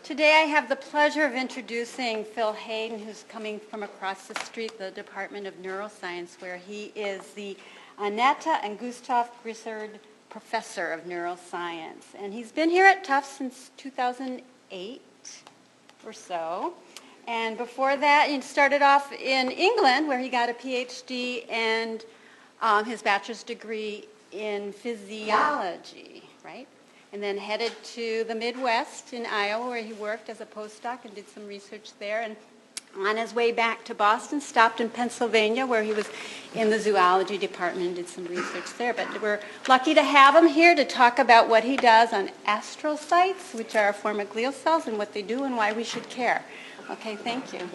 Today I have the pleasure of introducing Phil Haydon, who's coming from across the street, the Department of Neuroscience, where he is the Annetta and Gustav Grissard Professor of Neuroscience. And he's been here at Tufts since 2008 or so. And before that, he started off in England, where he got a PhD and his bachelor's degree in physiology, right? And then headed to the Midwest in Iowa, where he worked as a postdoc and did some research there. And on his way back to Boston, stopped in Pennsylvania, where he was in the zoology department and did some research there. But we're lucky to have him here to talk about what he does on astrocytes, which are a form of glial cells, and what they do and why we should care. Okay, thank you.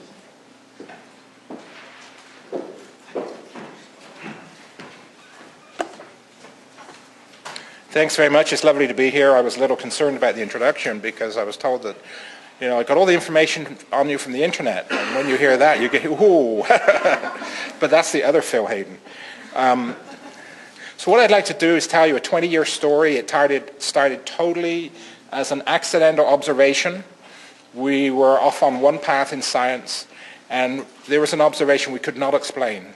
Thanks very much. It's lovely to be here. I was a little concerned about the introduction because I was told that, I got all the information on you from the internet. And when you hear that, you get, ooh. But that's the other Phil Haydon. So what I'd like to do is tell you a 20-year story. It started totally as an accidental observation. We were off on one path in science, and there was an observation we could not explain.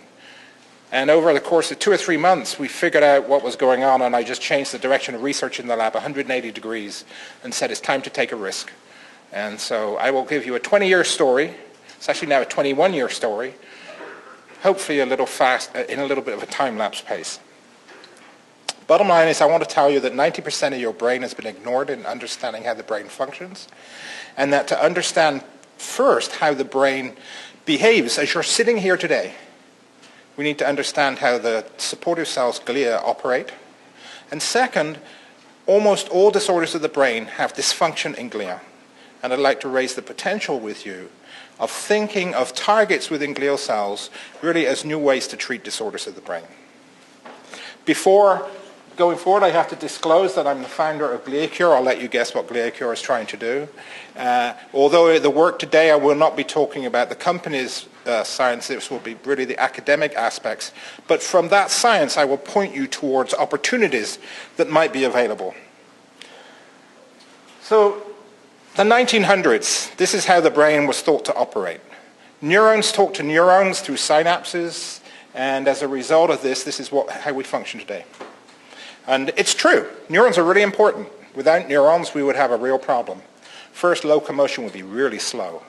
And over the course of 2 or 3 months, we figured out what was going on, and I just changed the direction of research in the lab 180 degrees and said it's time to take a risk. And so I will give you a 20-year story. It's actually now a 21-year story, hopefully a little fast, in a little bit of a time-lapse pace. Bottom line is I want to tell you that 90% of your brain has been ignored in understanding how the brain functions, and that to understand first how the brain behaves as you're sitting here today, we need to understand how the supportive cells, glia, operate. And second, almost all disorders of the brain have dysfunction in glia. And I'd like to raise the potential with you of thinking of targets within glial cells really as new ways to treat disorders of the brain. Before going forward, I have to disclose that I'm the founder of GliaCure. I'll let you guess what GliaCure is trying to do. Although the work today, I will not be talking about the company's science. This will be really the academic aspects. But from that science, I will point you towards opportunities that might be available. So the 1900s, this is how the brain was thought to operate. Neurons talk to neurons through synapses, and as a result of this, this is how we function today. And it's true. Neurons are really important. Without neurons, we would have a real problem. First, locomotion would be really slow.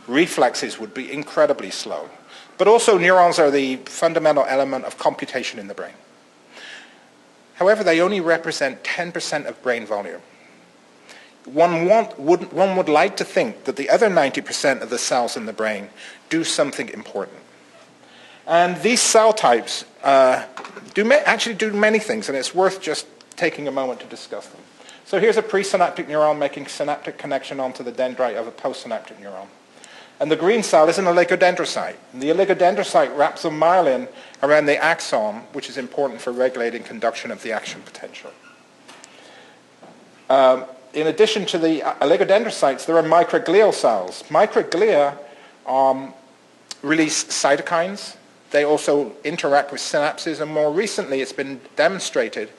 Reflexes would be incredibly slow. But also, neurons are the fundamental element of computation in the brain. However, they only represent 10% of brain volume. One would like to think that the other 90% of the cells in the brain do something important. And these cell types actually do many things, and it's worth just taking a moment to discuss them. So here's a presynaptic neuron making synaptic connection onto the dendrite of a postsynaptic neuron. And the green cell is an oligodendrocyte. And the oligodendrocyte wraps a myelin around the axon, which is important for regulating conduction of the action potential. In addition to the oligodendrocytes, there are microglial cells. Microglia release cytokines. They also interact with synapses, and more recently it's been demonstrated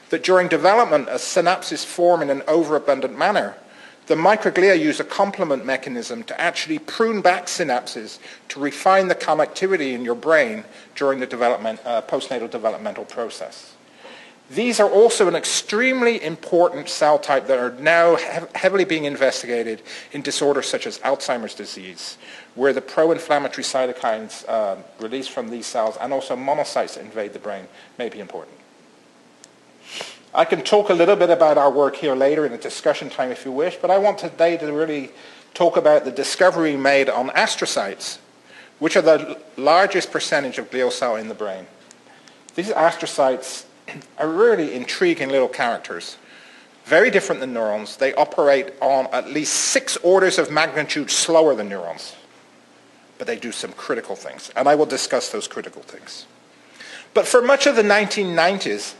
that during development, as synapses form in an overabundant manner, the microglia use a complement mechanism to actually prune back synapses to refine the connectivity in your brain during the postnatal developmental process. These are also an extremely important cell type that are now heavily being investigated in disorders such as Alzheimer's disease, where the pro-inflammatory cytokines released from these cells and also monocytes that invade the brain may be important. I can talk a little bit about our work here later in the discussion time if you wish, but I want today to really talk about the discovery made on astrocytes, which are the largest percentage of glial cell in the brain. These astrocytes are really intriguing little characters. Very different than neurons. They operate on at least 6 orders of magnitude slower than neurons. But they do some critical things, and I will discuss those critical things. But for much of the 1990s,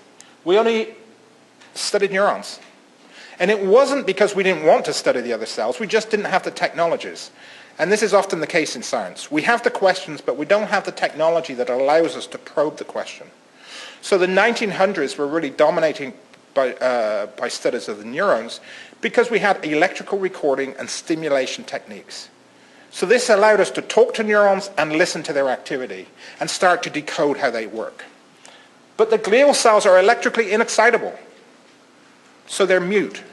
we only studied neurons. And it wasn't because we didn't want to study the other cells, we just didn't have the technologies. And this is often the case in science. We have the questions, but we don't have the technology that allows us to probe the question. So the 1900s were really dominating by studies of the neurons because we had electrical recording and stimulation techniques. So this allowed us to talk to neurons and listen to their activity and start to decode how they work. But the glial cells are electrically inexcitable, so they're mute,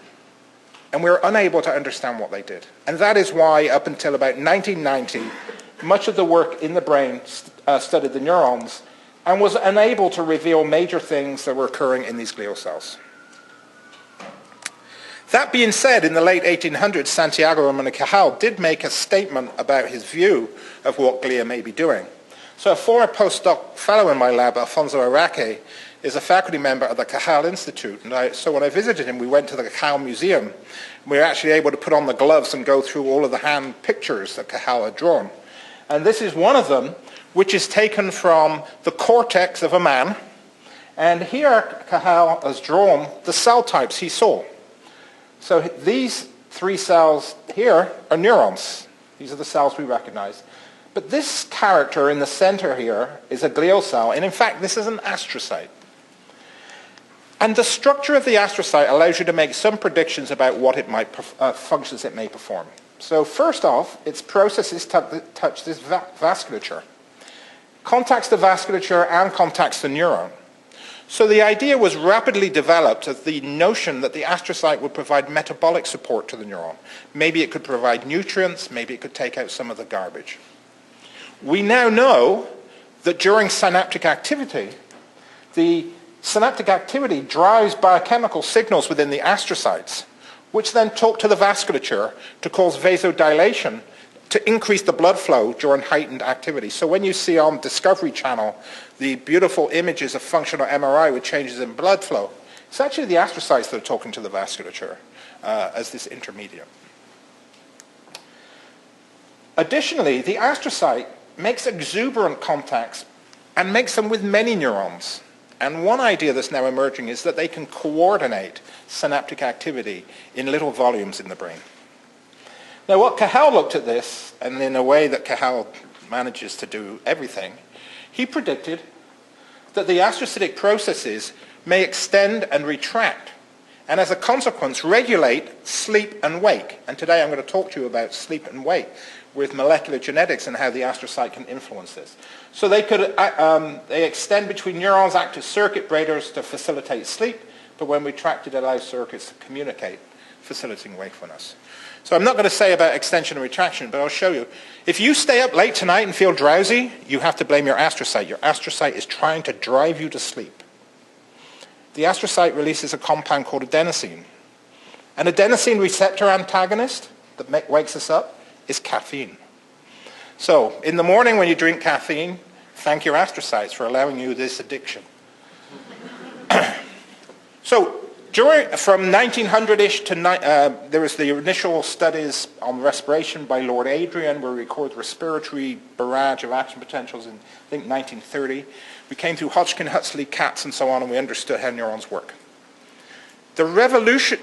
and we're unable to understand what they did. And that is why, up until about 1990, much of the work in the brain studied the neurons and was unable to reveal major things that were occurring in these glial cells. That being said, in the late 1800s, Santiago Ramon y Cajal did make a statement about his view of what glia may be doing. So a former postdoc fellow in my lab, Alfonso Araque, is a faculty member of the Cajal Institute. And so when I visited him, we went to the Cajal Museum. And we were actually able to put on the gloves and go through all of the hand pictures that Cajal had drawn. And this is one of them, which is taken from the cortex of a man. And here Cajal has drawn the cell types he saw. So these three cells here are neurons. These are the cells we recognize. But this character in the center here is a glial cell, and in fact this is an astrocyte. And the structure of the astrocyte allows you to make some predictions about what it might functions it may perform. So first off, its processes touch this vasculature. Contacts the vasculature and contacts the neuron. So the idea was rapidly developed as the notion that the astrocyte would provide metabolic support to the neuron. Maybe it could provide nutrients, maybe it could take out some of the garbage. We now know that during synaptic activity, the synaptic activity drives biochemical signals within the astrocytes, which then talk to the vasculature to cause vasodilation to increase the blood flow during heightened activity. So when you see on Discovery Channel the beautiful images of functional MRI with changes in blood flow, it's actually the astrocytes that are talking to the vasculature as this intermediate. Additionally, the astrocyte makes exuberant contacts and makes them with many neurons. And one idea that's now emerging is that they can coordinate synaptic activity in little volumes in the brain. Now, what Cajal looked at this, and in a way that Cajal manages to do everything, he predicted that the astrocytic processes may extend and retract, and as a consequence, regulate sleep and wake. And today I'm going to talk to you about sleep and wake with molecular genetics and how the astrocyte can influence this. So they extend between neurons, act as circuit breakers to facilitate sleep, but when retracted, allows circuits to communicate, facilitating wakefulness. So I'm not going to say about extension and retraction, but I'll show you. If you stay up late tonight and feel drowsy, you have to blame your astrocyte. Your astrocyte is trying to drive you to sleep. The astrocyte releases a compound called adenosine. An adenosine receptor antagonist that wakes us up is caffeine. So in the morning when you drink caffeine, thank your astrocytes for allowing you this addiction. So from 1900-ish to, there was the initial studies on respiration by Lord Adrian, where we record respiratory barrage of action potentials in, I think, 1930. We came through Hodgkin, Huxley, Katz, and so on, and we understood how neurons work. The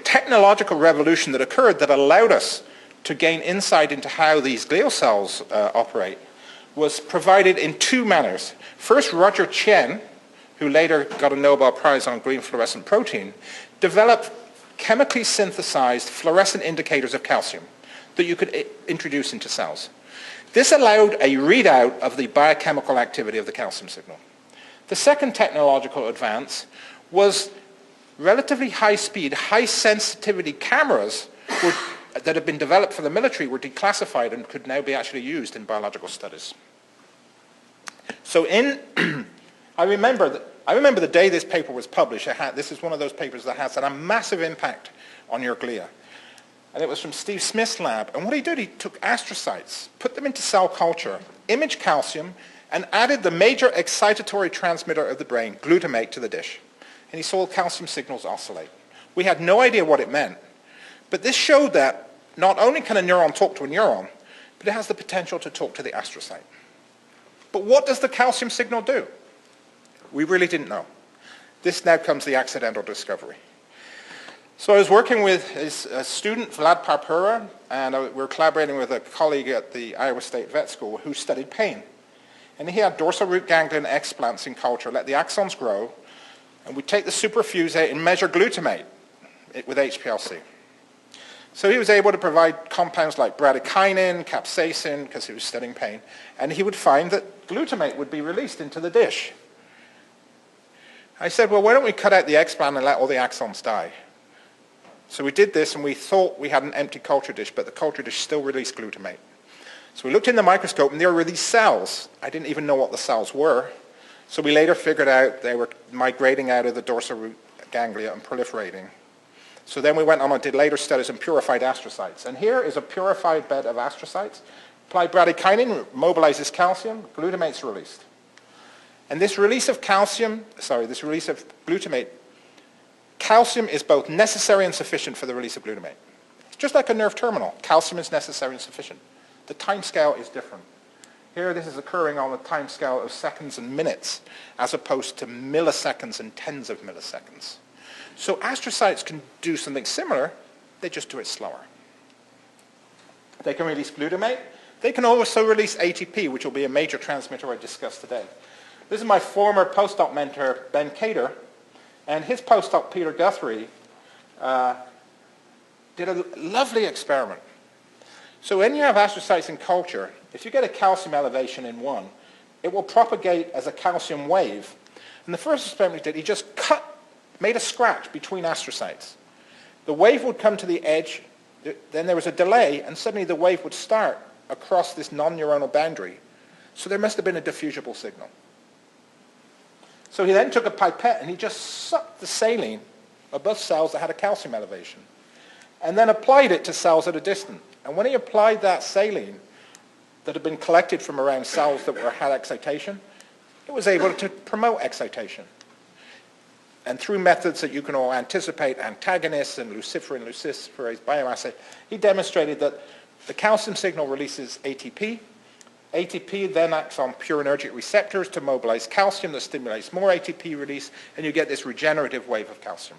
technological revolution that occurred that allowed us to gain insight into how these glial cells operate was provided in two manners. First, Roger Chen, who later got a Nobel Prize on green fluorescent protein, developed chemically synthesized fluorescent indicators of calcium that you could introduce into cells. This allowed a readout of the biochemical activity of the calcium signal. The second technological advance was relatively high-speed, high-sensitivity cameras that had been developed for the military were declassified and could now be actually used in biological studies. So I remember the day this paper was published. This is one of those papers that has had a massive impact on your glia. And it was from Steve Smith's lab. And what he did, he took astrocytes, put them into cell culture, imaged calcium, and added the major excitatory transmitter of the brain, glutamate, to the dish. And he saw calcium signals oscillate. We had no idea what it meant. But this showed that not only can a neuron talk to a neuron, but it has the potential to talk to the astrocyte. But what does the calcium signal do? We really didn't know. This now comes the accidental discovery. So I was working with a student, Vlad Parpura, and we were collaborating with a colleague at the Iowa State Vet School who studied pain. And he had dorsal root ganglion explants in culture, let the axons grow, And we take the superfusate and measure glutamate with HPLC. So he was able to provide compounds like bradykinin, capsaicin, because he was studying pain, and he would find that glutamate would be released into the dish. I said, well, why don't we cut out the X-band and let all the axons die? So we did this, and we thought we had an empty culture dish, but the culture dish still released glutamate. So we looked in the microscope, and there were these cells. I didn't even know what the cells were. So we later figured out they were migrating out of the dorsal root ganglia and proliferating. So then we went on and did later studies on purified astrocytes. And here is a purified bed of astrocytes. Apply bradykinin, mobilizes calcium, glutamate's released. And this release of glutamate, calcium is both necessary and sufficient for the release of glutamate. It's just like a nerve terminal. Calcium is necessary and sufficient. The time scale is different. Here, this is occurring on a time scale of seconds and minutes, as opposed to milliseconds and tens of milliseconds. So astrocytes can do something similar, they just do it slower. They can release glutamate. They can also release ATP, which will be a major transmitter I discussed today. This is my former postdoc mentor, Ben Cater, and his postdoc, Peter Guthrie, did a lovely experiment. So when you have astrocytes in culture, if you get a calcium elevation in one, it will propagate as a calcium wave. And the first experiment he did, he just made a scratch between astrocytes. The wave would come to the edge, then there was a delay, and suddenly the wave would start across this non-neuronal boundary. So there must have been a diffusible signal. So he then took a pipette and he just sucked the saline above cells that had a calcium elevation, and then applied it to cells at a distance. And when he applied that saline that had been collected from around cells that had excitation, it was able to promote excitation. And through methods that you can all anticipate, antagonists and luciferase bioassay, he demonstrated that the calcium signal releases ATP. ATP then acts on purinergic receptors to mobilize calcium that stimulates more ATP release, and you get this regenerative wave of calcium.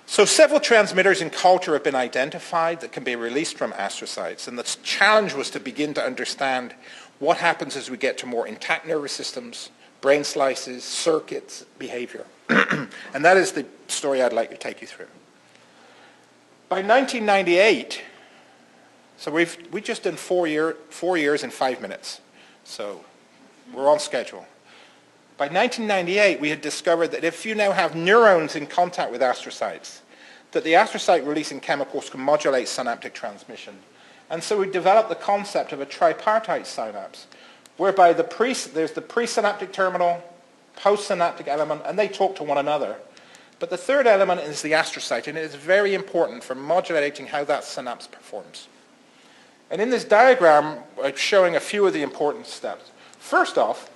So several transmitters in culture have been identified that can be released from astrocytes, and the challenge was to begin to understand what happens as we get to more intact nervous systems, brain slices, circuits, behavior. And that is the story I'd like to take you through. By 1998, so we just done 4 years in 5 minutes, so we're on schedule. By 1998, we had discovered that if you now have neurons in contact with astrocytes, that the astrocyte-releasing chemicals can modulate synaptic transmission. And so we developed the concept of a tripartite synapse, whereby there's the presynaptic terminal, postsynaptic element, and they talk to one another. But the third element is the astrocyte, and it is very important for modulating how that synapse performs. And in this diagram, I'm showing a few of the important steps. First off,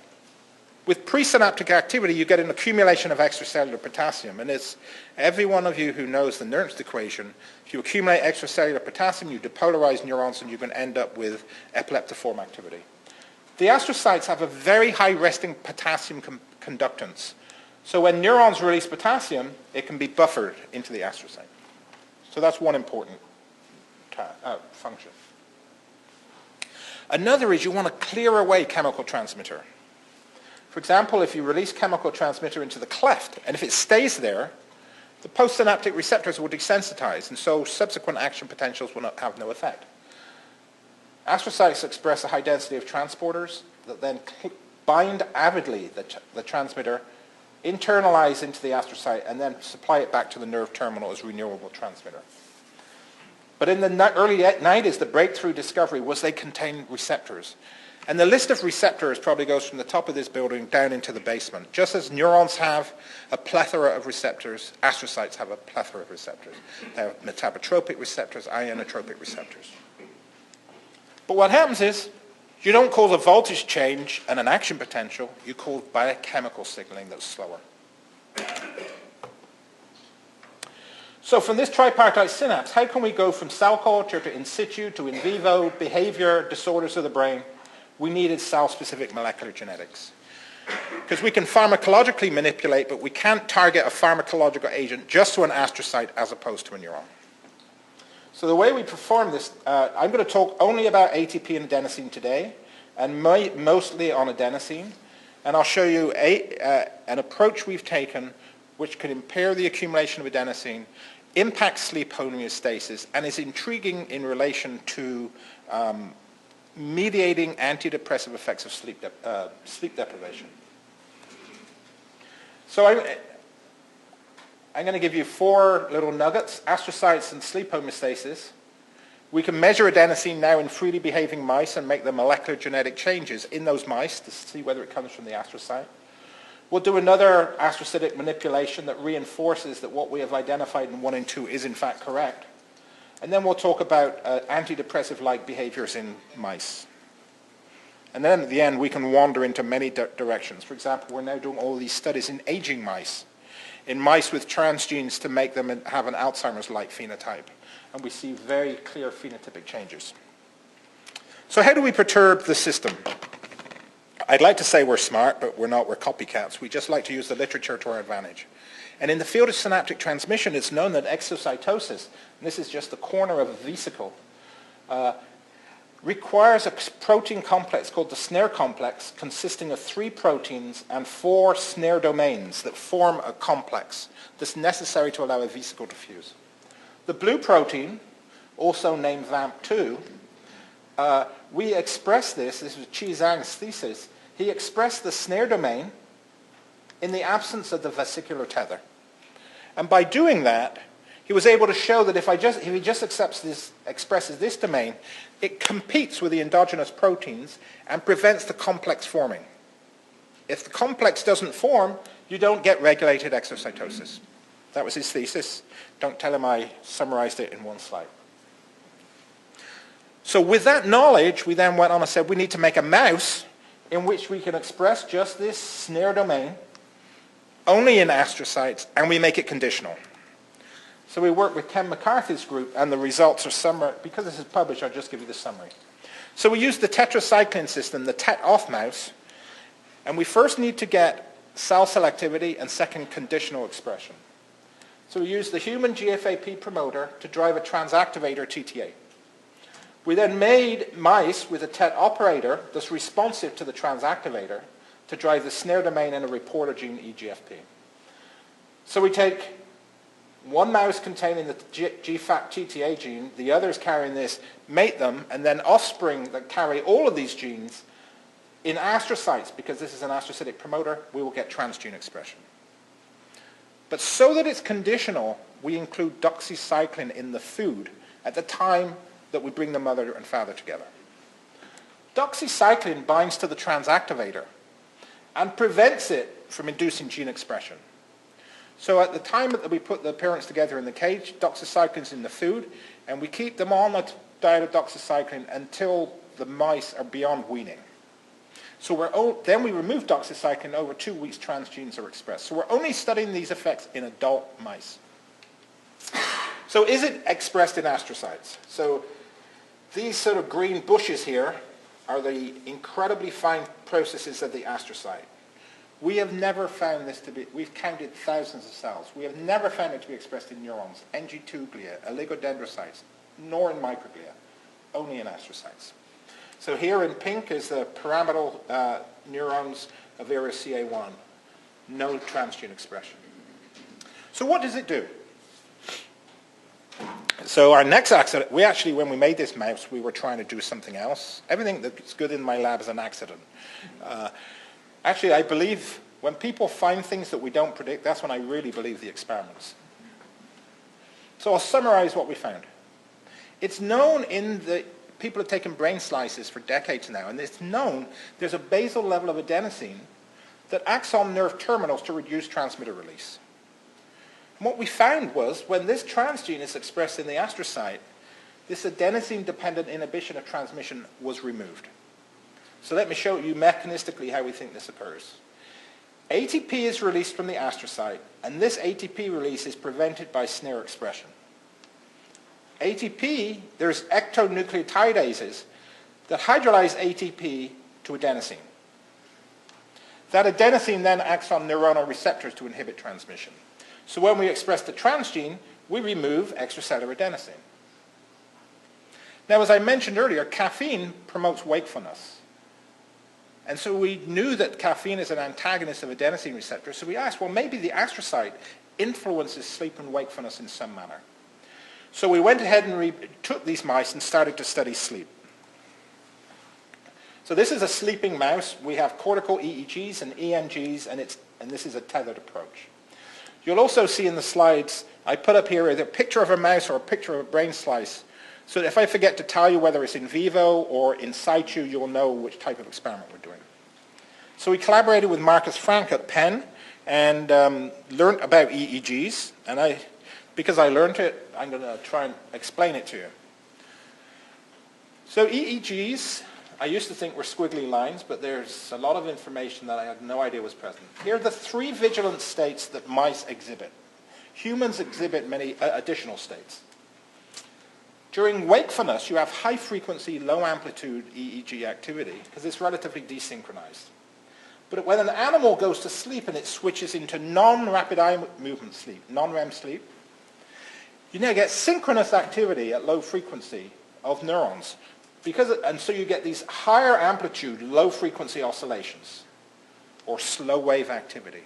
with presynaptic activity, you get an accumulation of extracellular potassium. And it's every one of you who knows the Nernst equation, if you accumulate extracellular potassium, you depolarize neurons, and you can end up with epileptiform activity. The astrocytes have a very high resting potassium conductance. So when neurons release potassium, it can be buffered into the astrocyte. So that's one important function. Another is you want to clear away chemical transmitter. For example, if you release chemical transmitter into the cleft, and if it stays there, the postsynaptic receptors will desensitize, and so subsequent action potentials will have no effect. Astrocytes express a high density of transporters that then bind avidly the transmitter, internalize into the astrocyte, and then supply it back to the nerve terminal as renewable transmitter. But in the early 90s, the breakthrough discovery was they contain receptors. And the list of receptors probably goes from the top of this building down into the basement. Just as neurons have a plethora of receptors, astrocytes have a plethora of receptors. They have metabotropic receptors, ionotropic receptors. But what happens is, you don't cause a voltage change and an action potential, you cause biochemical signaling that's slower. So from this tripartite synapse, how can we go from cell culture to in situ to in vivo, behavior, disorders of the brain? We needed cell-specific molecular genetics. Because we can pharmacologically manipulate, but we can't target a pharmacological agent just to an astrocyte as opposed to a neuron. So the way we perform this, I'm going to talk only about ATP and adenosine today, and mostly on adenosine. And I'll show you an approach we've taken which can impair the accumulation of adenosine, impact sleep homeostasis, and is intriguing in relation to mediating antidepressive effects of sleep deprivation. So I'm going to give you 4 little nuggets: astrocytes and sleep homeostasis. We can measure adenosine now in freely behaving mice and make the molecular genetic changes in those mice to see whether it comes from the astrocyte. We'll do another astrocytic manipulation that reinforces that what we have identified in 1 and 2 is in fact correct. And then we'll talk about antidepressive-like behaviors in mice. And then at the end, we can wander into many directions. For example, we're now doing all these studies in aging mice, in mice with transgenes to make them have an Alzheimer's-like phenotype. And we see very clear phenotypic changes. So how do we perturb the system? I'd like to say we're smart, but we're not. We're copycats. We just like to use the literature to our advantage. And in the field of synaptic transmission, it's known that exocytosis, and this is just the corner of a vesicle, requires a protein complex called the snare complex, consisting of 3 proteins and 4 snare domains that form a complex that's necessary to allow a vesicle to fuse. The blue protein, also named VAMP2, we express this is Qi Zhang's thesis. He expressed the snare domain in the absence of the vesicular tether. And by doing that, he was able to show that if he just expresses this domain, it competes with the endogenous proteins and prevents the complex forming. If the complex doesn't form, you don't get regulated exocytosis. That was his thesis. Don't tell him I summarized it in 1 slide. So with that knowledge, we then went on and said we need to make a mouse in which we can express just this snare domain only in astrocytes, and we make it conditional. So we worked with Ken McCarthy's group, and the results are summary. Because this is published, I'll just give you the summary. So we used the tetracycline system, the TET-off mouse, and we first need to get cell selectivity and second conditional expression. So we used the human GFAP promoter to drive a transactivator TTA. We then made mice with a TET operator that's responsive to the transactivator to drive the snare domain and a reporter gene EGFP. So we take 1 mouse containing the GFAP TTA gene, the others carrying this, mate them, and then offspring that carry all of these genes in astrocytes, because this is an astrocytic promoter, we will get transgene expression. But so that it's conditional, we include doxycycline in the food at the time that we bring the mother and father together. Doxycycline binds to the transactivator and prevents it from inducing gene expression. So at the time that we put the parents together in the cage, doxycycline's in the food, and we keep them on a diet of doxycycline until the mice are beyond weaning. So then we remove doxycycline, over 2 weeks transgenes are expressed. So we're only studying these effects in adult mice. So is it expressed in astrocytes? So these sort of green bushes here are the incredibly fine processes of the astrocyte. We have never found this to be, we've counted thousands of cells. We have never found it to be expressed in neurons, NG2 glia, oligodendrocytes, nor in microglia, only in astrocytes. So here in pink is the pyramidal neurons of area CA1, no transgene expression. So what does it do? So our next accident, we actually, when we made this mouse, we were trying to do something else. Everything that's good in my lab is an accident. Actually, I believe when people find things that we don't predict, that's when I really believe the experiments. So I'll summarize what we found. It's known people have taken brain slices for decades now, and it's known there's a basal level of adenosine that acts on nerve terminals to reduce transmitter release. And what we found was when this transgene is expressed in the astrocyte, this adenosine-dependent inhibition of transmission was removed. So let me show you mechanistically how we think this occurs. ATP is released from the astrocyte, and this ATP release is prevented by snare expression. ATP, there's ectonucleotidases that hydrolyze ATP to adenosine. That adenosine then acts on neuronal receptors to inhibit transmission. So when we express the transgene, we remove extracellular adenosine. Now, as I mentioned earlier, caffeine promotes wakefulness. And so we knew that caffeine is an antagonist of adenosine receptor, so we asked, well, maybe the astrocyte influences sleep and wakefulness in some manner. So we went ahead and took these mice and started to study sleep. So this is a sleeping mouse. We have cortical EEGs and EMGs, and this is a tethered approach. You'll also see in the slides, I put up here either a picture of a mouse or a picture of a brain slice. So if I forget to tell you whether it's in vivo or in situ, you'll know which type of experiment we're doing. So we collaborated with Marcus Frank at Penn and learned about EEGs. And because I learned it, I'm going to try and explain it to you. So EEGs, I used to think were squiggly lines, but there's a lot of information that I had no idea was present. Here are the 3 vigilant states that mice exhibit. Humans exhibit many additional states. During wakefulness, you have high-frequency, low-amplitude EEG activity because it's relatively desynchronized. But when an animal goes to sleep and it switches into non-rapid eye movement sleep, non-REM sleep, you now get synchronous activity at low frequency of neurons. And so you get these higher amplitude, low-frequency oscillations or slow-wave activity.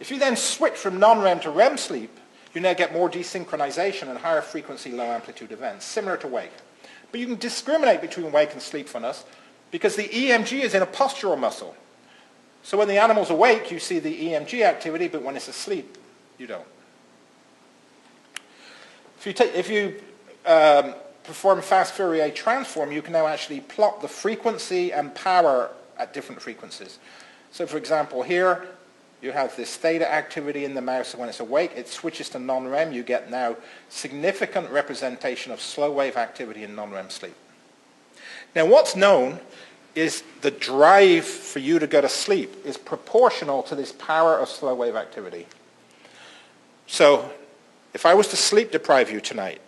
If you then switch from non-REM to REM sleep, you now get more desynchronization and higher frequency, low amplitude events, similar to wake. But you can discriminate between wake and sleepfulness because the EMG is in a postural muscle. So when the animal's awake, you see the EMG activity, but when it's asleep, you don't. If you perform fast Fourier transform, you can now actually plot the frequency and power at different frequencies. So for example, here, you have this theta activity in the mouse, and when it's awake, it switches to non-REM. You get now significant representation of slow wave activity in non-REM sleep. Now, what's known is the drive for you to go to sleep is proportional to this power of slow wave activity. So, if I was to sleep deprive you tonight,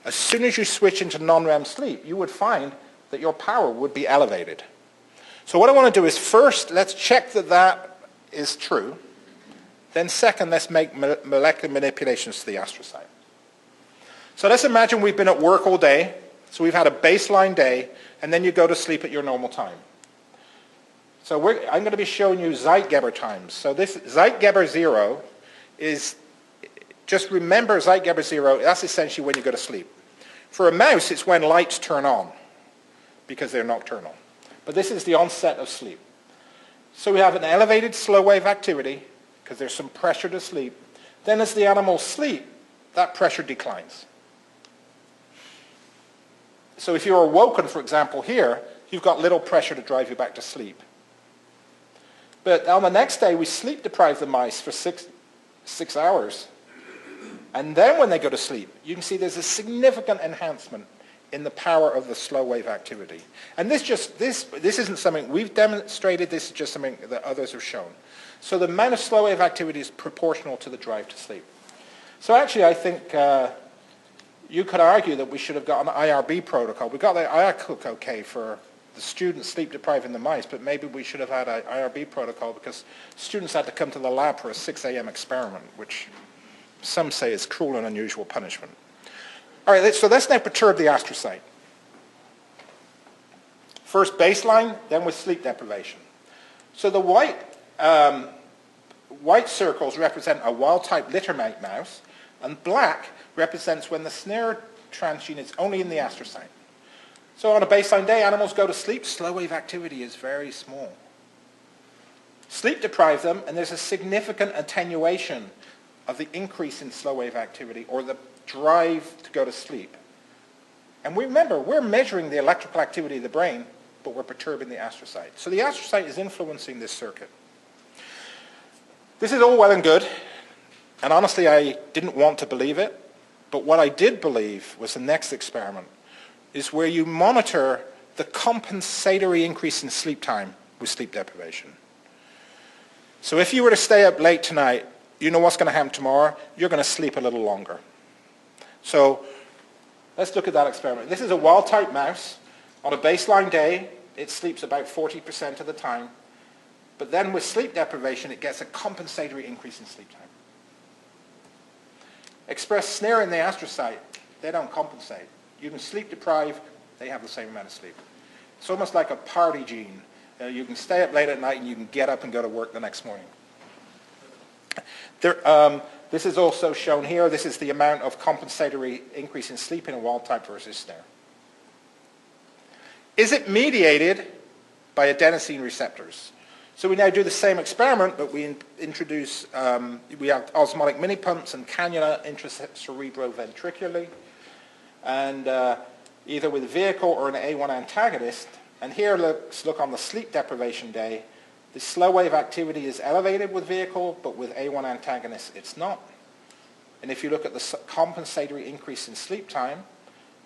as soon as you switch into non-REM sleep, you would find that your power would be elevated. So what I want to do is first, let's check that that is true. Then second, let's make molecular manipulations to the astrocyte. So let's imagine we've been at work all day. So we've had a baseline day, and then you go to sleep at your normal time. So I'm going to be showing you Zeitgeber times. So this Zeitgeber 0 is, just remember Zeitgeber 0, that's essentially when you go to sleep. For a mouse, it's when lights turn on, because they're nocturnal. But this is the onset of sleep. So we have an elevated slow wave activity, because there's some pressure to sleep. Then as the animals sleep, that pressure declines. So if you're awoken, for example, here, you've got little pressure to drive you back to sleep. But on the next day, we sleep deprive the mice for six hours. And then when they go to sleep, you can see there's a significant enhancement in the power of the slow wave activity. And this isn't something we've demonstrated, this is just something that others have shown. So the amount of slow wave activity is proportional to the drive to sleep. So actually I think you could argue that we should have got an IRB protocol. We got the IRCA okay for the students sleep depriving the mice, but maybe we should have had an IRB protocol because students had to come to the lab for a 6 a.m. experiment, which some say is cruel and unusual punishment. All right, so let's now perturb the astrocyte. First baseline, then with sleep deprivation. So the white circles represent a wild-type littermate mouse, and black represents when the snare transgene is only in the astrocyte. So on a baseline day, animals go to sleep, slow wave activity is very small. Sleep deprive them, and there's a significant attenuation of the increase in slow wave activity, or the drive to go to sleep. And remember, we're measuring the electrical activity of the brain, but we're perturbing the astrocyte. So the astrocyte is influencing this circuit. This is all well and good, and honestly I didn't want to believe it, but what I did believe was the next experiment, is where you monitor the compensatory increase in sleep time with sleep deprivation. So if you were to stay up late tonight, you know what's going to happen tomorrow? You're going to sleep a little longer. So let's look at that experiment. This is a wild-type mouse. On a baseline day, it sleeps about 40% of the time. But then with sleep deprivation, it gets a compensatory increase in sleep time. Express snare in the astrocyte, they don't compensate. You can sleep deprive, they have the same amount of sleep. It's almost like a party gene. You can stay up late at night and you can get up and go to work the next morning. This is also shown here. This is the amount of compensatory increase in sleep in a wild type versus snare. Is it mediated by adenosine receptors? So we now do the same experiment, but we introduce, we have osmotic mini pumps and cannula intracerebroventricularly, and either with a vehicle or an A1 antagonist. And here let's look on the sleep deprivation day. The slow wave activity is elevated with vehicle, but with A1 antagonist it's not. And if you look at the compensatory increase in sleep time,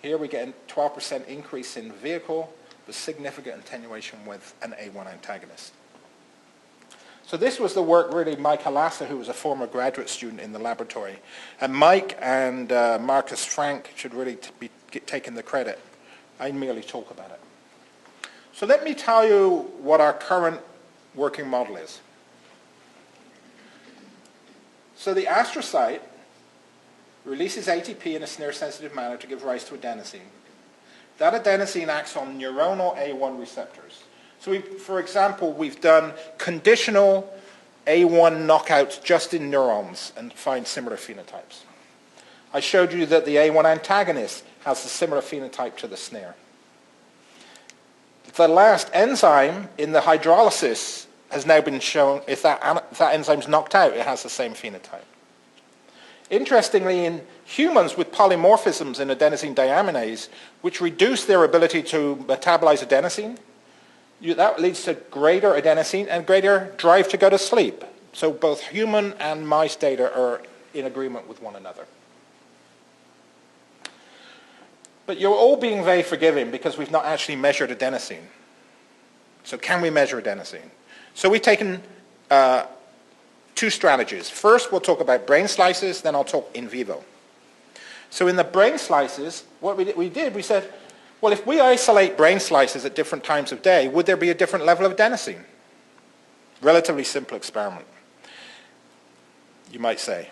here we get a 12% increase in vehicle with significant attenuation with an A1 antagonist. So this was the work really Mike Halassa, who was a former graduate student in the laboratory. And Mike and Marcus Frank should really be taking the credit. I merely talk about it. So let me tell you what our current working model is. So the astrocyte releases ATP in a snare-sensitive manner to give rise to adenosine. That adenosine acts on neuronal A1 receptors. So for example, we've done conditional A1 knockouts just in neurons and find similar phenotypes. I showed you that the A1 antagonist has a similar phenotype to the snare. The last enzyme in the hydrolysis has now been shown, if that enzyme's knocked out, it has the same phenotype. Interestingly, in humans with polymorphisms in adenosine deaminase, which reduce their ability to metabolize adenosine, that leads to greater adenosine and greater drive to go to sleep. So both human and mice data are in agreement with one another. But you're all being very forgiving because we've not actually measured adenosine. So can we measure adenosine? So we've taken two strategies. First, we'll talk about brain slices, then I'll talk in vivo. So in the brain slices, what we said, well, if we isolate brain slices at different times of day, would there be a different level of adenosine? Relatively simple experiment, you might say.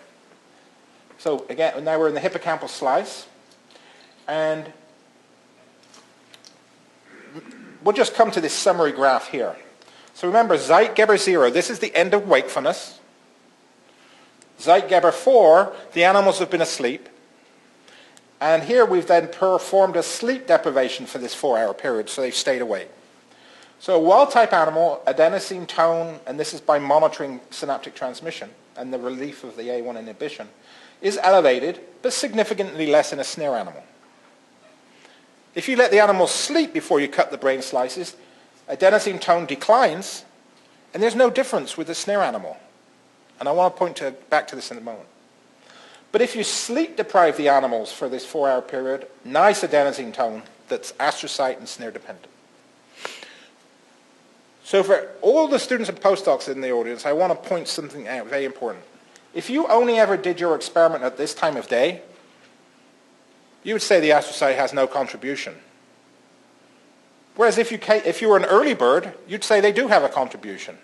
So again, now we're in the hippocampal slice, and we'll just come to this summary graph here. So remember, Zeitgeber 0, this is the end of wakefulness. Zeitgeber 4, the animals have been asleep. And here we've then performed a sleep deprivation for this 4-hour period, so they've stayed awake. So a wild-type animal, adenosine tone, and this is by monitoring synaptic transmission and the relief of the A1 inhibition, is elevated, but significantly less in a snare animal. If you let the animal sleep before you cut the brain slices, adenosine tone declines, and there's no difference with the snare animal. And I want to point back to this in a moment. But if you sleep deprive the animals for this 4-hour period, nice adenosine tone that's astrocyte and snare dependent. So for all the students and postdocs in the audience, I want to point something out very important. If you only ever did your experiment at this time of day, you would say the astrocyte has no contribution. Whereas if you were an early bird, you'd say they do have a contribution.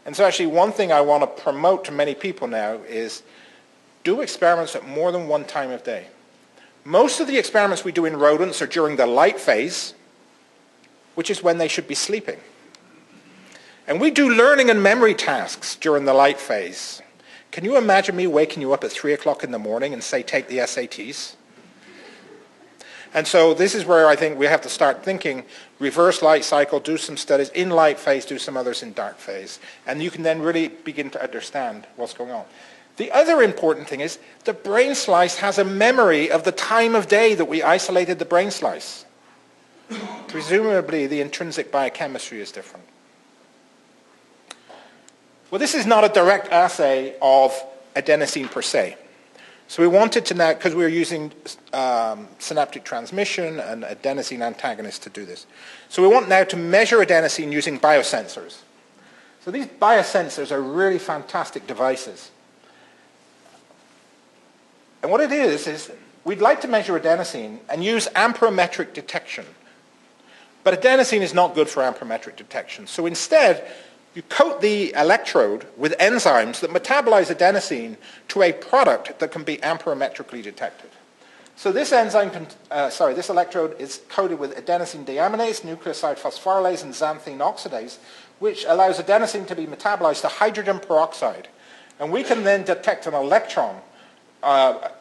And so actually one thing I want to promote to many people now is do experiments at more than one time of day. Most of the experiments we do in rodents are during the light phase, which is when they should be sleeping. And we do learning and memory tasks during the light phase. Can you imagine me waking you up at 3 o'clock in the morning and say, take the SATs? And so this is where I think we have to start thinking, reverse light cycle, do some studies in light phase, do some others in dark phase. And you can then really begin to understand what's going on. The other important thing is the brain slice has a memory of the time of day that we isolated the brain slice. Presumably the intrinsic biochemistry is different. Well, this is not a direct assay of adenosine per se. So we wanted to now, because we were using synaptic transmission and adenosine antagonists to do this. So we want now to measure adenosine using biosensors. So these biosensors are really fantastic devices. And what it is we'd like to measure adenosine and use amperometric detection. But adenosine is not good for amperometric detection. So instead, you coat the electrode with enzymes that metabolize adenosine to a product that can be amperometrically detected. So this this electrode is coated with adenosine deaminase, nucleoside phosphorylase, and xanthine oxidase, which allows adenosine to be metabolized to hydrogen peroxide. And we can then detect an electron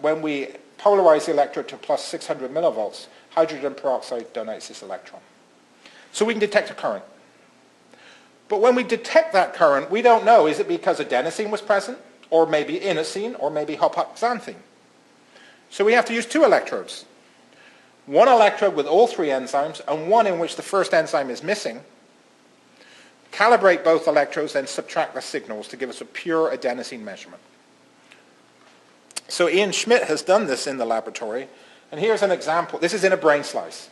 when we polarize the electrode to plus 600 millivolts. Hydrogen peroxide donates this electron. So we can detect a current. But when we detect that current, we don't know, is it because adenosine was present, or maybe inosine, or maybe hopoxanthine? So we have to use two electrodes. One electrode with all three enzymes, and one in which the first enzyme is missing. Calibrate both electrodes, then subtract the signals to give us a pure adenosine measurement. So Ian Schmidt has done this in the laboratory, and here's an example. This is in a brain slice.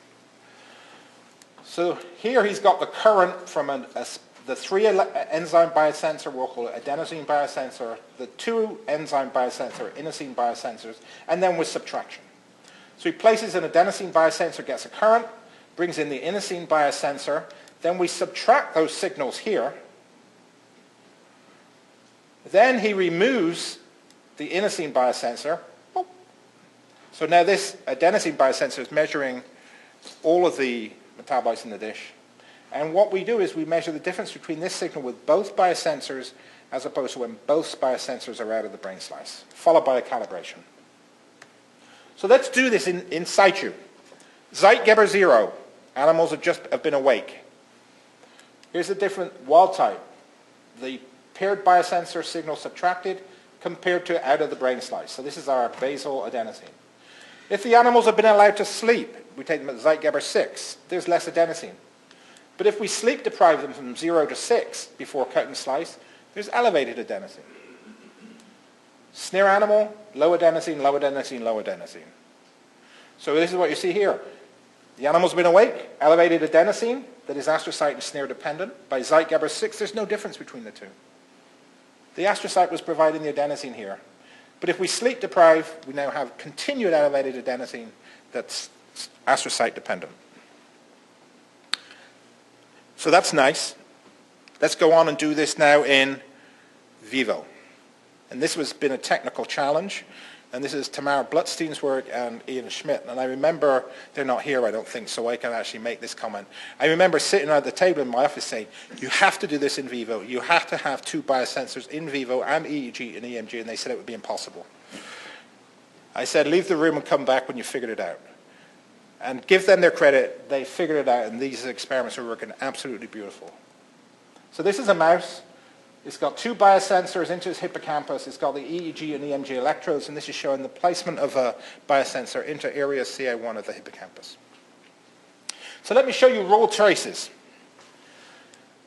So here he's got the current from the three enzyme biosensor, we'll call it adenosine biosensor, the two enzyme biosensor, inosine biosensors, and then with subtraction. So he places an adenosine biosensor, gets a current, brings in the inosine biosensor, then we subtract those signals here. Then he removes the inosine biosensor. So now this adenosine biosensor is measuring all of the metabolites in the dish. And what we do is we measure the difference between this signal with both biosensors as opposed to when both biosensors are out of the brain slice, followed by a calibration. So let's do this in situ. Zeitgeber 0. Animals have been awake. Here's a different wild type. The paired biosensor signal subtracted compared to out of the brain slice. So this is our basal adenosine. If the animals have been allowed to sleep, we take them at Zeitgeber 6, there's less adenosine. But if we sleep deprive them from 0 to 6 before cut and slice, there's elevated adenosine. Snare animal, low adenosine, low adenosine, low adenosine. So this is what you see here. The animal's been awake, elevated adenosine that is astrocyte and snare dependent. By Zeitgeber 6, there's no difference between the two. The astrocyte was providing the adenosine here. But if we sleep deprive, we now have continued elevated adenosine that's astrocyte dependent. So that's nice. Let's go on and do this now in vivo. And this has been a technical challenge. And this is Tamara Blutstein's work and Ian Schmidt. And I remember, they're not here, I don't think, so I can actually make this comment. I remember sitting at the table in my office saying, you have to do this in vivo. You have to have two biosensors in vivo and EEG and EMG, and they said it would be impossible. I said, leave the room and come back when you figured it out. And give them their credit, they figured it out, and these experiments are working absolutely beautiful. So this is a mouse. It's got two biosensors into its hippocampus. It's got the EEG and EMG electrodes, and this is showing the placement of a biosensor into area CA1 of the hippocampus. So let me show you raw traces.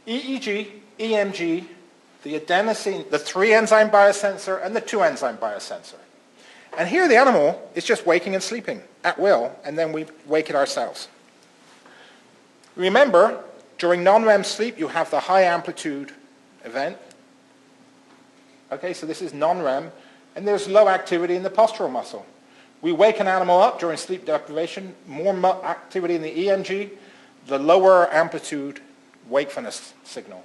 EEG, EMG, the adenosine, the 3-enzyme biosensor, and the 2-enzyme biosensor. And here the animal is just waking and sleeping at will, and then we wake it ourselves. Remember, during non-REM sleep, you have the high amplitude event. Okay, so this is non-REM, and there's low activity in the postural muscle. We wake an animal up during sleep deprivation, more activity in the EMG, the lower amplitude wakefulness signal.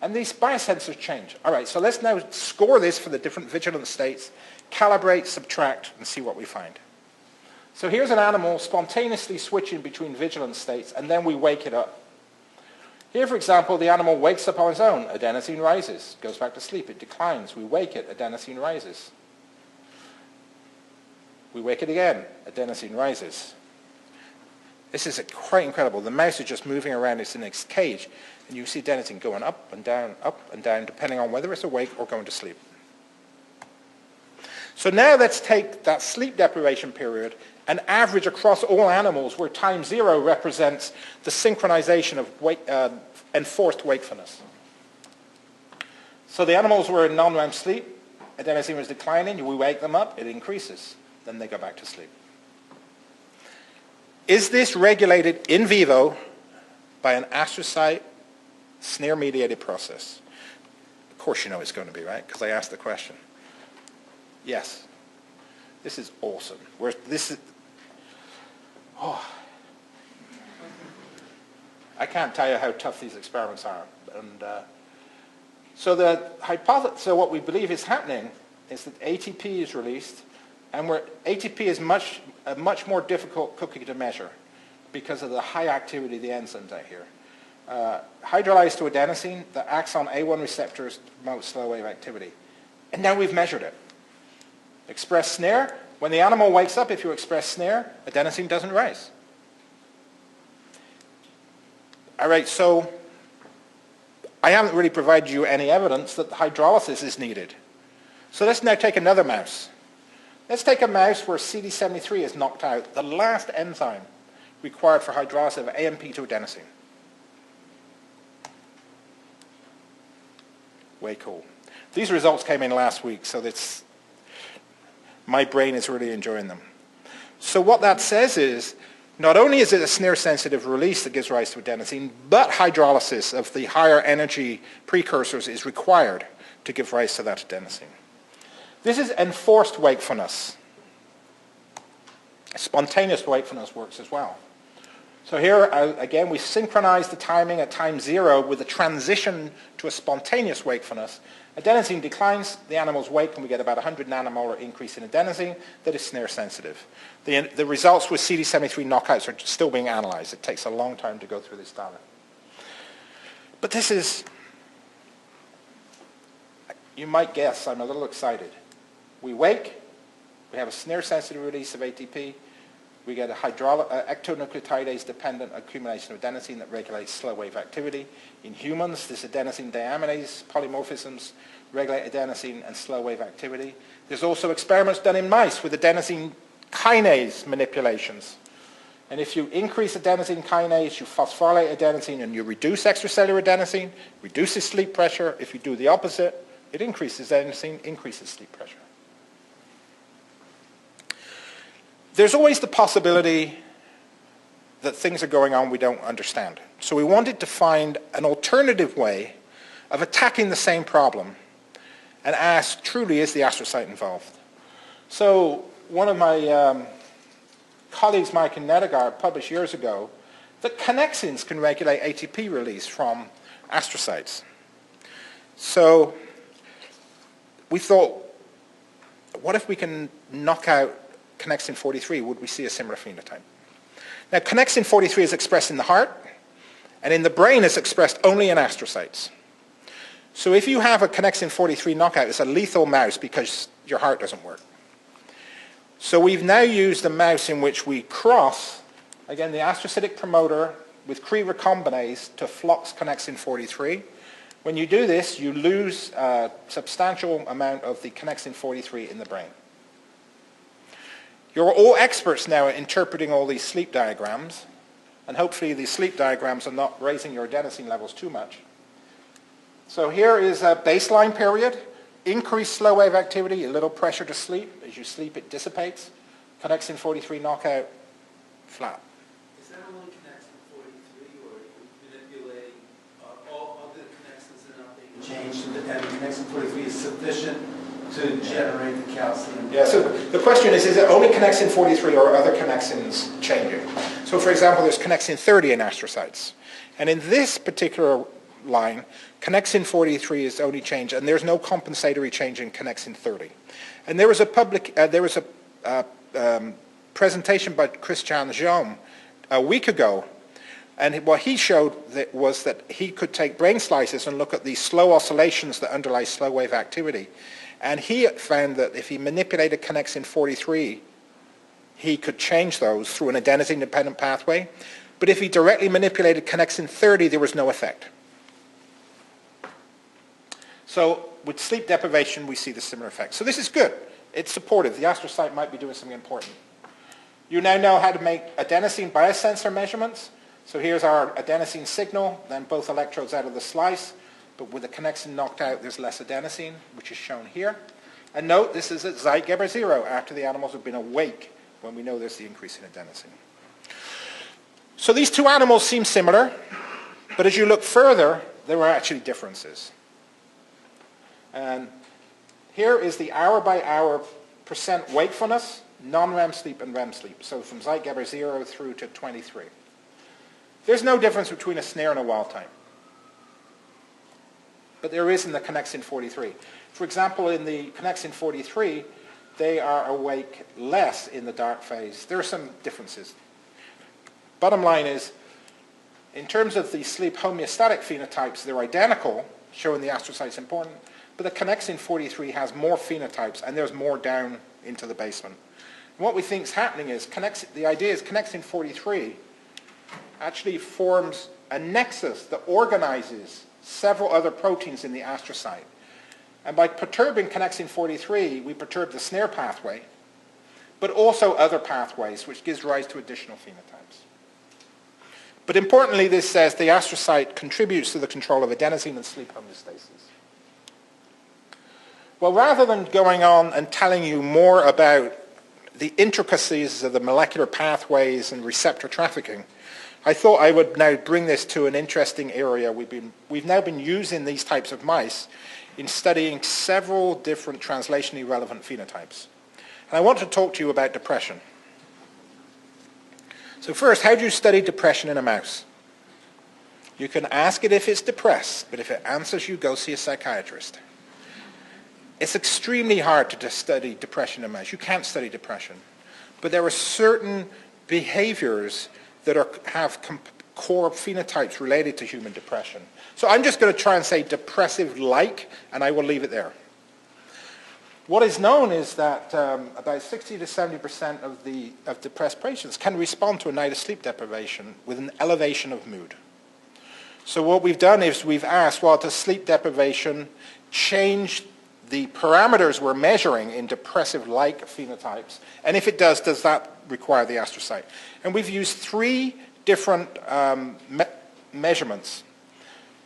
And these biosensors change. All right, so let's now score this for the different vigilant states, calibrate, subtract, and see what we find. So here's an animal spontaneously switching between vigilant states, and then we wake it up. Here, for example, the animal wakes up on its own. Adenosine rises, goes back to sleep. It declines. We wake it. Adenosine rises. We wake it again. Adenosine rises. This is quite incredible. The mouse is just moving around. It's in its cage. And you see adenosine going up and down, depending on whether it's awake or going to sleep. So now let's take that sleep deprivation period and average across all animals where time 0 represents the synchronization of enforced wakefulness. So the animals were in non-REM sleep. Adenosine was declining. We wake them up. It increases. Then they go back to sleep. Is this regulated in vivo by an astrocyte snare-mediated process? Of course you know it's going to be, right? Because I asked the question. Yes. This is awesome. I can't tell you how tough these experiments are. And so what we believe is happening is that ATP is released, and ATP is much a much more difficult cookie to measure because of the high activity of the enzymes out here. Hydrolyzed to adenosine that acts on A1 receptors to promote slow wave activity. And now we've measured it. Express snare. When the animal wakes up, if you express snare, adenosine doesn't rise. All right, so I haven't really provided you any evidence that the hydrolysis is needed. So let's now take another mouse. Let's take a mouse where CD73 is knocked out, the last enzyme required for hydrolysis of AMP to adenosine. Way cool. These results came in last week, so my brain is really enjoying them. So what that says is, not only is it a snare-sensitive release that gives rise to adenosine, but hydrolysis of the higher energy precursors is required to give rise to that adenosine. This is enforced wakefulness. Spontaneous wakefulness works as well. So here, again, we synchronize the timing at time 0 with the transition to a spontaneous wakefulness. Adenosine declines, the animals wake, and we get about 100 nanomolar increase in adenosine that is snare sensitive. The results with CD73 knockouts are still being analyzed. It takes a long time to go through this data. But this is, you might guess, I'm a little excited. We wake, we have a snare sensitive release of ATP, we get a ectonucleotidase-dependent accumulation of adenosine that regulates slow wave activity. In humans, this adenosine deaminase polymorphisms regulate adenosine and slow wave activity. There's also experiments done in mice with adenosine kinase manipulations. And if you increase adenosine kinase, you phosphorylate adenosine and you reduce extracellular adenosine, reduces sleep pressure. If you do the opposite, it increases adenosine, increases sleep pressure. There's always the possibility that things are going on we don't understand. So we wanted to find an alternative way of attacking the same problem and ask, truly, is the astrocyte involved? So one of my colleagues, Mike and Nedegaard, published years ago that Conexins can regulate ATP release from astrocytes. So we thought, what if we can knock out Conexin 43? Would we see a similar phenotype? Now, Conexin 43 is expressed in the heart, and in the brain it's expressed only in astrocytes. So if you have a Conexin 43 knockout, it's a lethal mouse because your heart doesn't work. So we've now used a mouse in which we cross, again, the astrocytic promoter with Cre recombinase to flux Conexin 43. When you do this, you lose a substantial amount of the Conexin 43 in the brain. You're all experts now at interpreting all these sleep diagrams, and hopefully these sleep diagrams are not raising your adenosine levels too much. So here is a baseline period, increased slow wave activity, a little pressure to sleep. As you sleep, it dissipates. Conexin 43 knockout, flat. Is that only Conexin 43, or are you manipulating all the connexins are not being changed, and Conexin 43 is sufficient to generate the calcium? Yeah, so the question is it only Conexin 43 or are other connexins changing? So for example, there's Conexin 30 in astrocytes. And in this particular line, Conexin 43 is only changed, and there's no compensatory change in Conexin 30. And there was a presentation by Christian Jean a week ago, and what he showed was that he could take brain slices and look at the slow oscillations that underlie slow wave activity. And he found that if he manipulated Conexin 43, he could change those through an adenosine-dependent pathway. But if he directly manipulated Conexin 30, there was no effect. So with sleep deprivation, we see the similar effect. So this is good. It's supportive. The astrocyte might be doing something important. You now know how to make adenosine biosensor measurements. So here's our adenosine signal, then both electrodes out of the slice. But with the Conexin knocked out, there's less adenosine, which is shown here. And note, this is at Zeitgeber 0, after the animals have been awake, when we know there's the increase in adenosine. So these two animals seem similar, but as you look further, there are actually differences. And here is the hour-by-hour percent wakefulness, non-REM sleep and REM sleep. So from Zeitgeber 0 through to 23. There's no difference between a snare and a wild type. But there is in the Conexin 43. For example, in the Conexin 43, they are awake less in the dark phase. There are some differences. Bottom line is, in terms of the sleep homeostatic phenotypes, they're identical, showing the astrocyte's important, but the Conexin 43 has more phenotypes, and there's more down into the basement. And what we think is happening is, the idea is Conexin 43 actually forms a nexus that organizes several other proteins in the astrocyte. And by perturbing Conexin 43, we perturb the snare pathway, but also other pathways, which gives rise to additional phenotypes. But importantly, this says the astrocyte contributes to the control of adenosine and sleep homeostasis. Well, rather than going on and telling you more about the intricacies of the molecular pathways and receptor trafficking, I thought I would now bring this to an interesting area. We've now been using these types of mice in studying several different translationally relevant phenotypes. And I want to talk to you about depression. So first, how do you study depression in a mouse? You can ask it if it's depressed, but if it answers you, go see a psychiatrist. It's extremely hard to study depression in a mouse. You can't study depression. But there are certain behaviors that have core phenotypes related to human depression. So I'm just going to try and say depressive-like, and I will leave it there. What is known is that about 60 to 70% of depressed patients can respond to a night of sleep deprivation with an elevation of mood. So what we've done is we've asked, well, does sleep deprivation change the parameters we're measuring in depressive-like phenotypes? And if it does that require the astrocyte? And we've used 3 different measurements.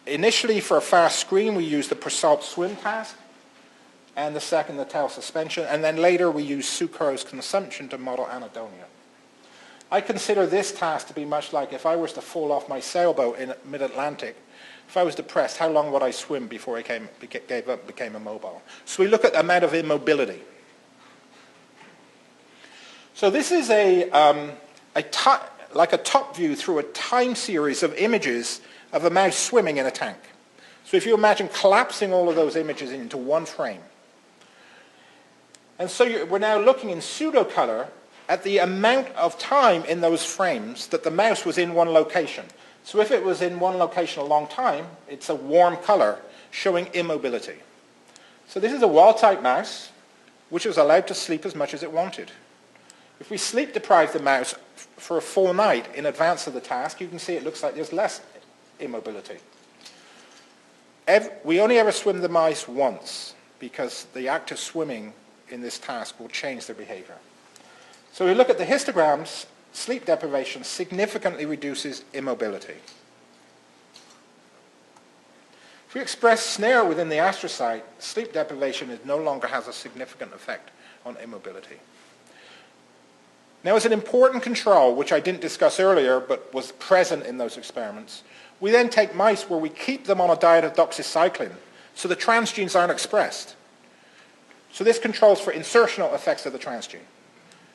Initially, for a fast screen, we used the Persalt swim task, and the second, the tail suspension, and then later we used sucrose consumption to model anhedonia. I consider this task to be much like if I was to fall off my sailboat in mid-Atlantic. If I was depressed, how long would I swim before I gave up, became immobile? So we look at the amount of immobility. So this is like a top view through a time series of images of a mouse swimming in a tank. So if you imagine collapsing all of those images into one frame. And so we're now looking in pseudo-color at the amount of time in those frames that the mouse was in one location. So if it was in one location a long time, it's a warm color showing immobility. So this is a wild-type mouse, which was allowed to sleep as much as it wanted. If we sleep deprive the mouse for a full night in advance of the task, you can see it looks like there's less immobility. We only ever swim the mice once because the act of swimming in this task will change their behavior. So we look at the histograms. Sleep deprivation significantly reduces immobility. If we express snare within the astrocyte, sleep deprivation no longer has a significant effect on immobility. Now, as an important control, which I didn't discuss earlier but was present in those experiments, we then take mice where we keep them on a diet of doxycycline so the transgenes aren't expressed. So this controls for insertional effects of the transgene.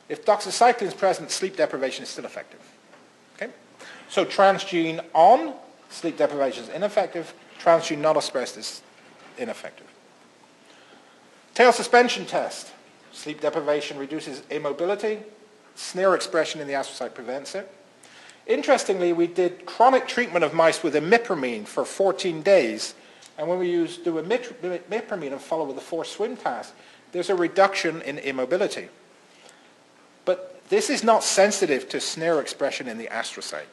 If doxycycline is present, sleep deprivation is still effective. Okay? So transgene on, sleep deprivation is ineffective. Transgene not expressed is ineffective. Tail suspension test. Sleep deprivation reduces immobility. Snare expression in the astrocyte prevents it. Interestingly, we did chronic treatment of mice with imipramine for 14 days. And when we do imipramine and follow with the forced swim task, there's a reduction in immobility. But this is not sensitive to snare expression in the astrocyte,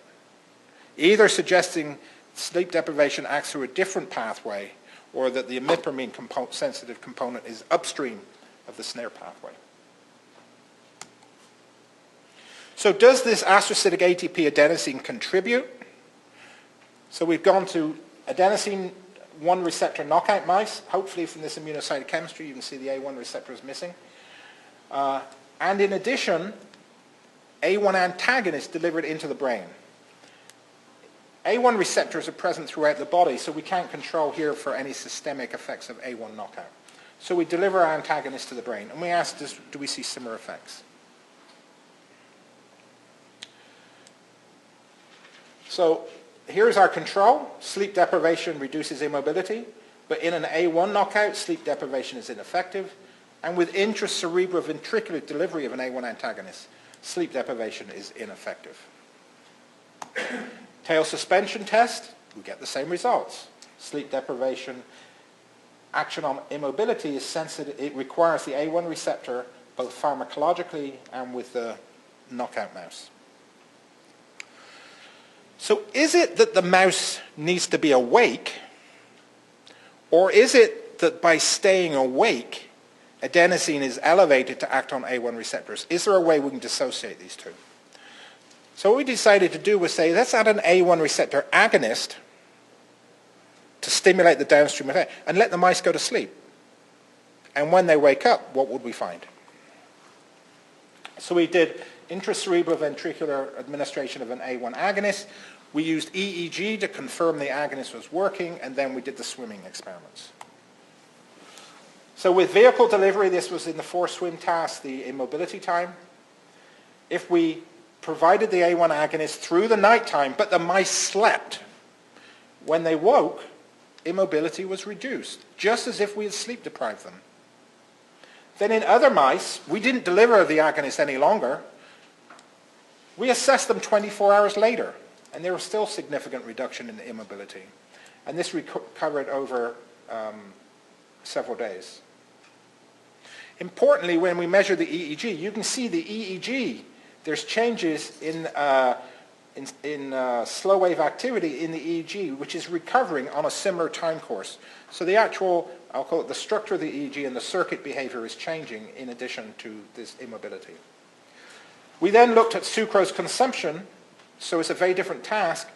either suggesting sleep deprivation acts through a different pathway or that the imipramine sensitive component is upstream of the snare pathway. So does this astrocytic ATP adenosine contribute? So we've gone to adenosine 1 receptor knockout mice. Hopefully from this immunocytochemistry you can see the A1 receptor is missing. And in addition, A1 antagonists delivered into the brain. A1 receptors are present throughout the body, so we can't control here for any systemic effects of A1 knockout. So we deliver our antagonists to the brain, and we ask, do we see similar effects? So here's our control. Sleep deprivation reduces immobility, but in an A1 knockout, sleep deprivation is ineffective. And with intracerebroventricular delivery of an A1 antagonist, sleep deprivation is ineffective. Tail suspension test, we get the same results. Sleep deprivation, action on immobility is sensitive. It requires the A1 receptor both pharmacologically and with the knockout mouse. So is it that the mouse needs to be awake, or is it that by staying awake, adenosine is elevated to act on A1 receptors? Is there a way we can dissociate these two? So what we decided to do was say, let's add an A1 receptor agonist to stimulate the downstream effect and let the mice go to sleep. And when they wake up, what would we find? So we did intracerebroventricular administration of an A1 agonist. We used EEG to confirm the agonist was working, and then we did the swimming experiments. So with vehicle delivery, this was in the forced swim task, the immobility time. If we provided the A1 agonist through the nighttime, but the mice slept, when they woke, immobility was reduced, just as if we had sleep deprived them. Then in other mice, we didn't deliver the agonist any longer. We assessed them 24 hours later, and there was still significant reduction in the immobility. And this recovered over several days. Importantly, when we measure the EEG, you can see the EEG, there's changes in slow wave activity in the EEG, which is recovering on a similar time course. So the actual, I'll call it the structure of the EEG and the circuit behavior is changing in addition to this immobility. We then looked at sucrose consumption, so it's a very different task,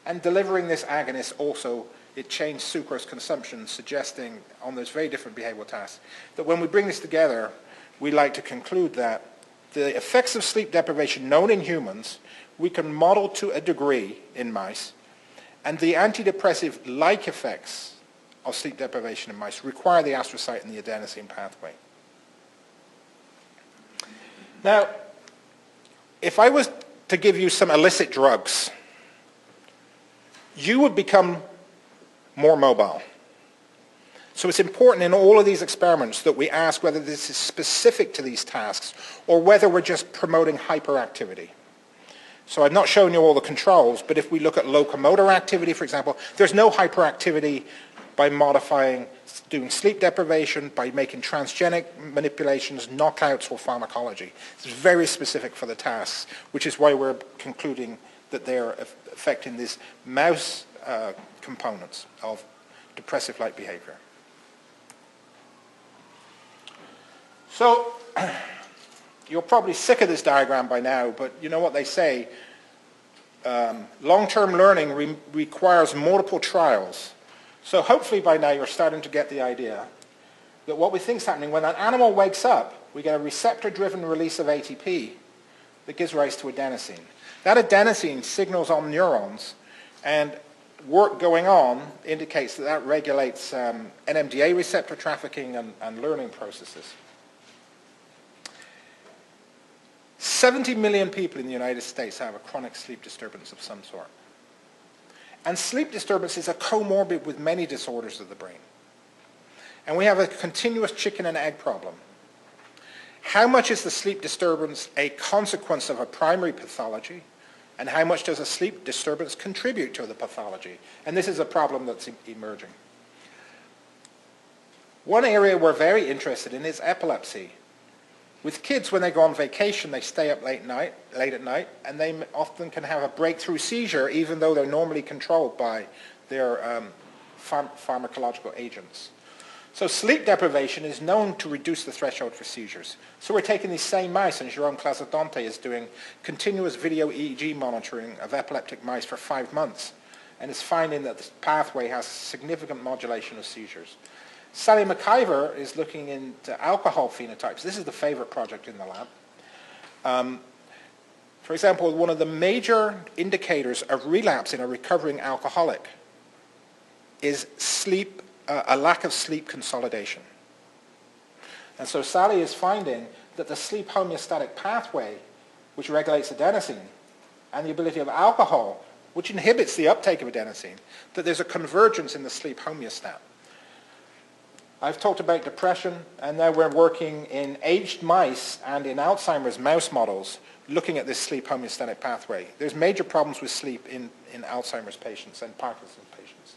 and delivering this agonist also, it changed sucrose consumption, suggesting on those very different behavioral tasks, that when we bring this together, we like to conclude that the effects of sleep deprivation known in humans, we can model to a degree in mice, and the antidepressive-like effects of sleep deprivation in mice require the astrocyte and the adenosine pathway. Now, if I was to give you some illicit drugs, you would become more mobile. So it's important in all of these experiments that we ask whether this is specific to these tasks or whether we're just promoting hyperactivity. So I've not shown you all the controls, but if we look at locomotor activity, for example, there's no hyperactivity by modifying, doing sleep deprivation, by making transgenic manipulations, knockouts, or pharmacology. It's very specific for the tasks, which is why we're concluding that they're affecting these mouse components of depressive-like behavior. So, you're probably sick of this diagram by now, but you know what they say. Long-term learning requires multiple trials. So hopefully by now you're starting to get the idea that what we think is happening, when an animal wakes up, we get a receptor-driven release of ATP that gives rise to adenosine. That adenosine signals on neurons, and work going on indicates that that regulates NMDA receptor trafficking and learning processes. 70 million people in the United States have a chronic sleep disturbance of some sort. And sleep disturbances are comorbid with many disorders of the brain. And we have a continuous chicken and egg problem. How much is the sleep disturbance a consequence of a primary pathology? And how much does a sleep disturbance contribute to the pathology? And this is a problem that's emerging. One area we're very interested in is epilepsy. With kids, when they go on vacation, they stay up late at night, and they often can have a breakthrough seizure, even though they're normally controlled by their pharmacological agents. So sleep deprivation is known to reduce the threshold for seizures. So we're taking these same mice, and Jérôme Clazadonte is doing continuous video EEG monitoring of epileptic mice for 5 months, and is finding that this pathway has significant modulation of seizures. Sally McIver is looking into alcohol phenotypes. This is the favorite project in the lab. For example, one of the major indicators of relapse in a recovering alcoholic is sleep, a lack of sleep consolidation. And so Sally is finding that the sleep homeostatic pathway, which regulates adenosine, and the ability of alcohol, which inhibits the uptake of adenosine, that there's a convergence in the sleep homeostat. I've talked about depression, and now we're working in aged mice and in Alzheimer's mouse models looking at this sleep homeostatic pathway. There's major problems with sleep in Alzheimer's patients and Parkinson's patients.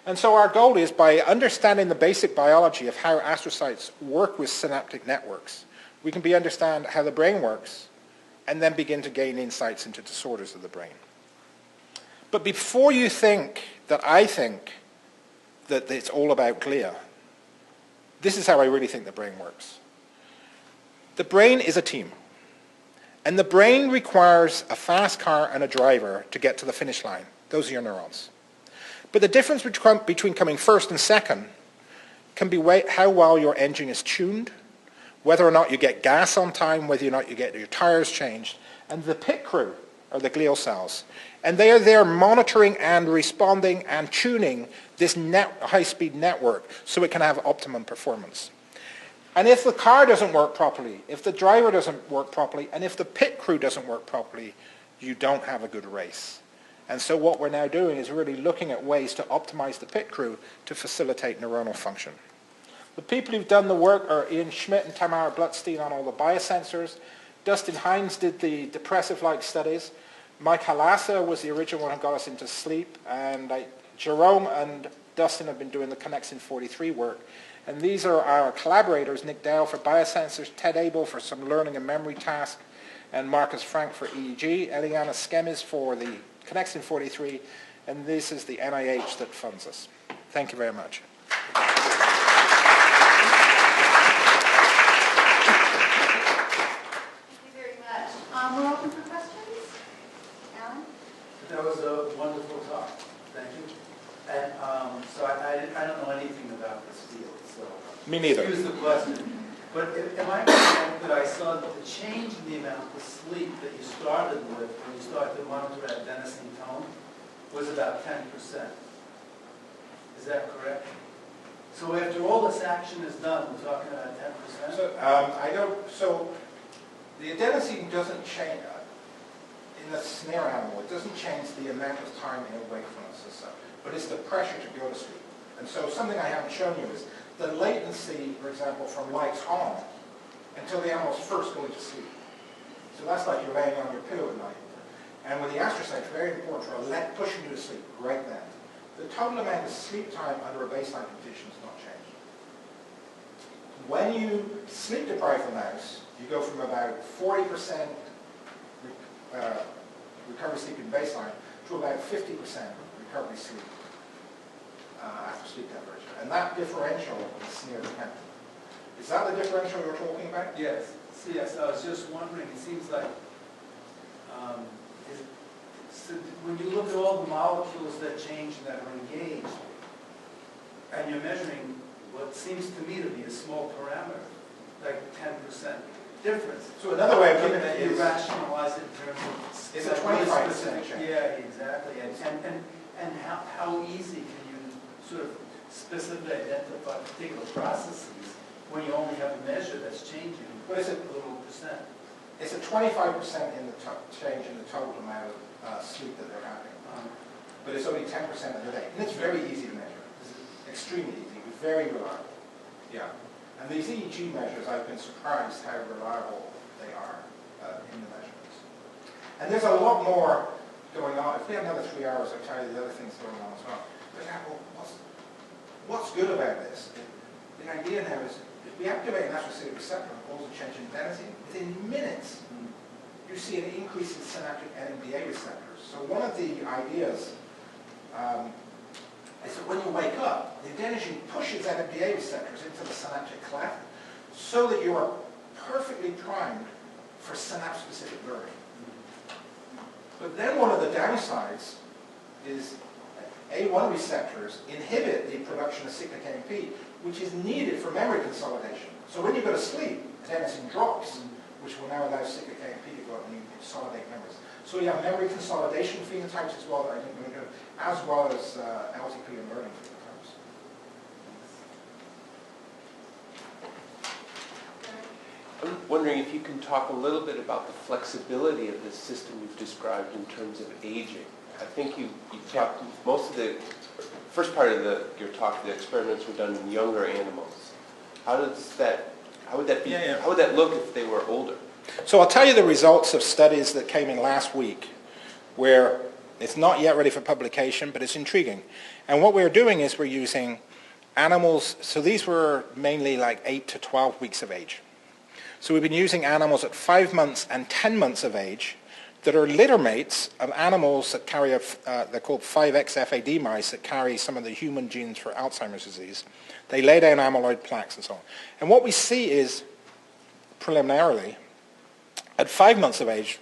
And so our goal is, by understanding the basic biology of how astrocytes work with synaptic networks, we can understand how the brain works and then begin to gain insights into disorders of the brain. But before you think that I think that it's all about glia, this is how I really think the brain works. The brain is a team. And the brain requires a fast car and a driver to get to the finish line. Those are your neurons. But the difference between coming first and second can be how well your engine is tuned, whether or not you get gas on time, whether or not you get your tires changed, and the pit crew are the glial cells. And they are there monitoring and responding and tuning this high-speed network so it can have optimum performance. And if the car doesn't work properly, if the driver doesn't work properly, and if the pit crew doesn't work properly, you don't have a good race. And so what we're now doing is really looking at ways to optimize the pit crew to facilitate neuronal function. The people who've done the work are Ian Schmidt and Tamara Blutstein on all the biosensors. Dustin Hines did the depressive-like studies. Mike Halassa was the original one who got us into sleep. And Jerome and Dustin have been doing the Conexin 43 work. And these are our collaborators: Nick Dowell for biosensors, Ted Abel for some learning and memory tasks, and Marcus Frank for EEG, Eliana Skemis for the Conexin 43, and this is the NIH that funds us. Thank you very much. Thank you very much. We're open for questions. Alan? That was a wonderful talk. Thank you. And so I don't know anything about this field, so Me neither. excuse the question. But am I correct that I saw that the change in the amount of sleep that you started with when you started to monitor adenosine tone was about 10%? Is that correct? So after all this action is done, we're talking about 10%? So the adenosine doesn't change, in the snare animal, it doesn't change the amount of time in wakefulness as such, but it's the pressure to go to sleep. And so something I haven't shown you is the latency, for example, from lights on until the animals first go into sleep. So that's like you're laying on your pillow at night. And with the astrocytes, very important for pushing you to sleep right then. The total amount of sleep time under a baseline condition is not changed. When you sleep deprive the mouse, you go from about 40% recovery sleep in baseline to about 50% recovery sleep after sleep deprivation. And that differential is near 10. Is that the differential you're talking about? Yes. Yes, I was just wondering, it seems like so when you look at all the molecules that change and that are engaged, and you're measuring what seems to me to be a small parameter, like 10% difference. So another way of looking at it you is, rationalize it in terms of it's a 25% change. Yeah, exactly. And how easy can you sort of specifically identify particular processes when you only have a measure that's changing? What is it? A little percent. It's a 25% in the change in the total amount of sleep that they're having. But it's only 10% of the day. And it's very easy to measure. It's extremely easy, very reliable. Yeah. And these EEG measures, I've been surprised how reliable they are in the measurements. And there's a lot more going on. If we have another 3 hours, I'll tell you the other things going on as well. For example, what's good about this? The idea now is if we activate an astrocytic receptor and cause a change in adenosine, within minutes you see an increase in synaptic NMDA receptors. So one of the ideas is that when you wake up, the adenosine pushes NMDA receptors into the synaptic cleft so that you are perfectly primed for synapse-specific learning. But then one of the downsides is A1 receptors inhibit the production of cyclic AMP, which is needed for memory consolidation. So when you go to sleep, adenosine drops, which will now allow cyclic AMP to go up and you consolidate memories. So you have memory consolidation phenotypes as well that I think we're going to, as well as LTP and learning phenotypes. I'm wondering if you can talk a little bit about the flexibility of this system you've described in terms of aging. I think you talked, most of the first part of your talk, the experiments were done in younger animals. How would that be? Yeah. How would that look if they were older? So I'll tell you the results of studies that came in last week, where it's not yet ready for publication, but it's intriguing. And what we're doing is we're using animals, so these were mainly like 8 to 12 weeks of age. So we've been using animals at 5 months and 10 months of age that are litter mates of animals that carry, they're called 5XFAD mice that carry some of the human genes for Alzheimer's disease. They lay down amyloid plaques and so on. And what we see is, preliminarily, at 5 months of age,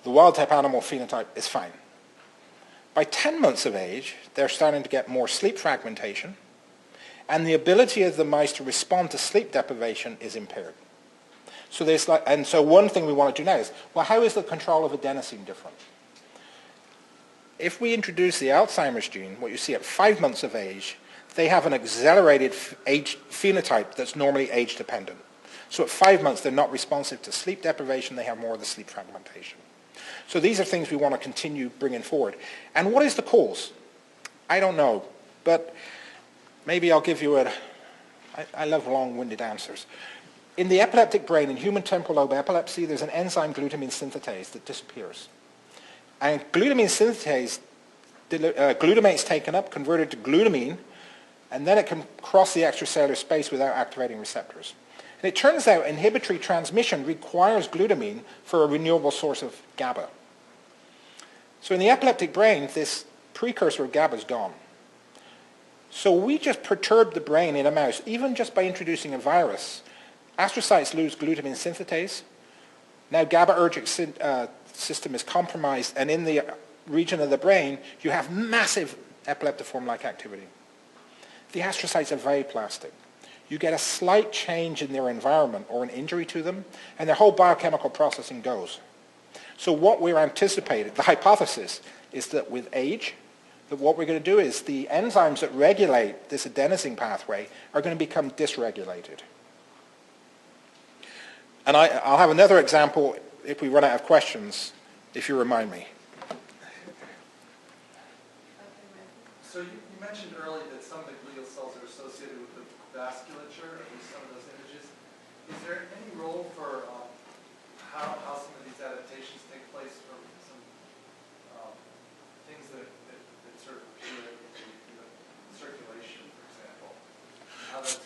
the wild-type animal phenotype is fine. By 10 months of age, they're starting to get more sleep fragmentation, and the ability of the mice to respond to sleep deprivation is impaired. So so one thing we want to do now is, well, how is the control of adenosine different? If we introduce the Alzheimer's gene, what you see at 5 months of age, they have an accelerated age phenotype that's normally age-dependent. So at 5 months, they're not responsive to sleep deprivation, they have more of the sleep fragmentation. So these are things we want to continue bringing forward. And what is the cause? I don't know, but maybe I'll give you I love long-winded answers. In the epileptic brain, in human temporal lobe epilepsy, there's an enzyme glutamine synthetase that disappears. And glutamine synthetase, glutamate's taken up, converted to glutamine, and then it can cross the extracellular space without activating receptors. And it turns out inhibitory transmission requires glutamine for a renewable source of GABA. So in the epileptic brain, this precursor of GABA is gone. So we just perturbed the brain in a mouse, even just by introducing a virus. Astrocytes lose glutamine synthetase. Now GABAergic system is compromised, and in the region of the brain, you have massive epileptiform-like activity. The astrocytes are very plastic. You get a slight change in their environment or an injury to them, and their whole biochemical processing goes. So what we're anticipating, the hypothesis, is that with age, that what we're going to do is the enzymes that regulate this adenosine pathway are going to become dysregulated. And I'll have another example if we run out of questions, if you remind me. So you mentioned earlier that some of the glial cells are associated with the vasculature, at least some of those images. Is there any role for how some of these adaptations take place for some things that sort of appear in the circulation, for example?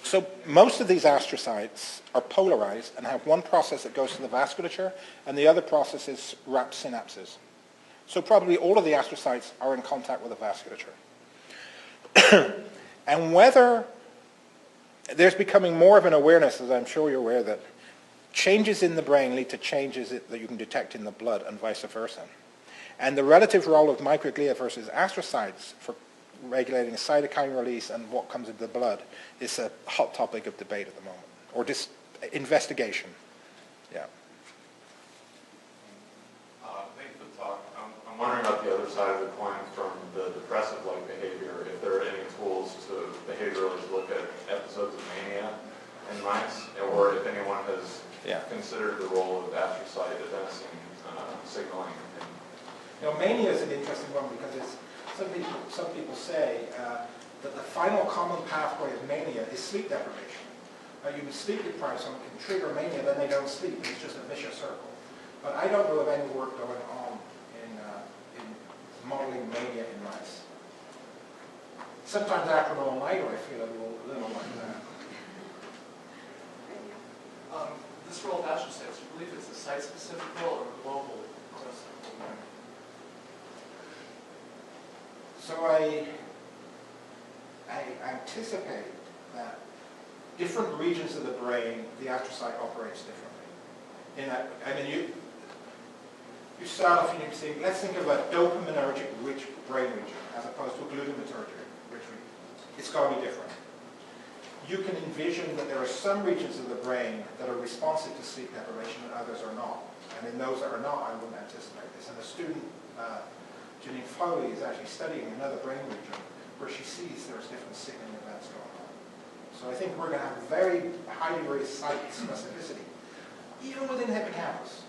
So most of these astrocytes are polarized and have one process that goes to the vasculature and the other process is wrapped synapses. So probably all of the astrocytes are in contact with the vasculature. And whether there's becoming more of an awareness, as I'm sure you're aware, that changes in the brain lead to changes that you can detect in the blood and vice versa. And the relative role of microglia versus astrocytes for regulating cytokine release and what comes into the blood is a hot topic of debate at the moment, or just investigation. Yeah. Thanks for the talk. I'm wondering about the other side of the coin from the depressive-like behavior, if there are any tools to behaviorally look at episodes of mania in mice, or if anyone has considered the role of astrocyte adenosine signaling. Mania is an interesting one because some people say that the final common pathway of mania is sleep deprivation. You would sleep deprive someone, can trigger mania, then they don't sleep, and it's just a vicious circle. But I don't know of any work going on in modeling mania in mice. Sometimes after an all-nighter, I feel a little like that. This role of astrocytes, do you believe it's a site-specific role or global? So I anticipate that different regions of the brain, the astrocyte operates differently. You start off and you say, let's think of a dopaminergic rich brain region as opposed to a glutamatergic rich region. It's got to be different. You can envision that there are some regions of the brain that are responsive to sleep deprivation and others are not. And in those that are not, I wouldn't anticipate this. And the student, Janine Foley, is actually studying another brain region where she sees there's different signaling events going on. So I think we're going to have very high degree of site specificity, even within the hippocampus.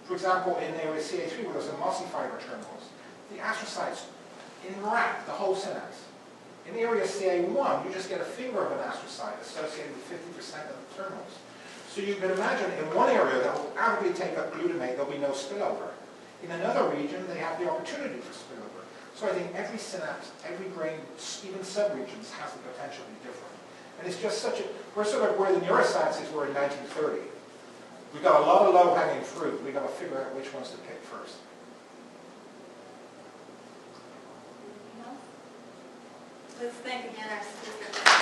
For example, in CA3, where there's a mossy fiber terminals, the astrocytes enwrap the whole synapse. In area CA1, you just get a finger of an astrocyte associated with 50% of the terminals. So you can imagine in one area that will avidly take up glutamate, there'll be no spillover. In another region, they have the opportunity for spillover. So I think every synapse, every brain, even subregions, has the potential to be different. And it's just such a, we're sort of where the neurosciences were in 1930. We've got a lot of low-hanging fruit. We've got to figure out which ones to pick first. Let's thank again our speaker.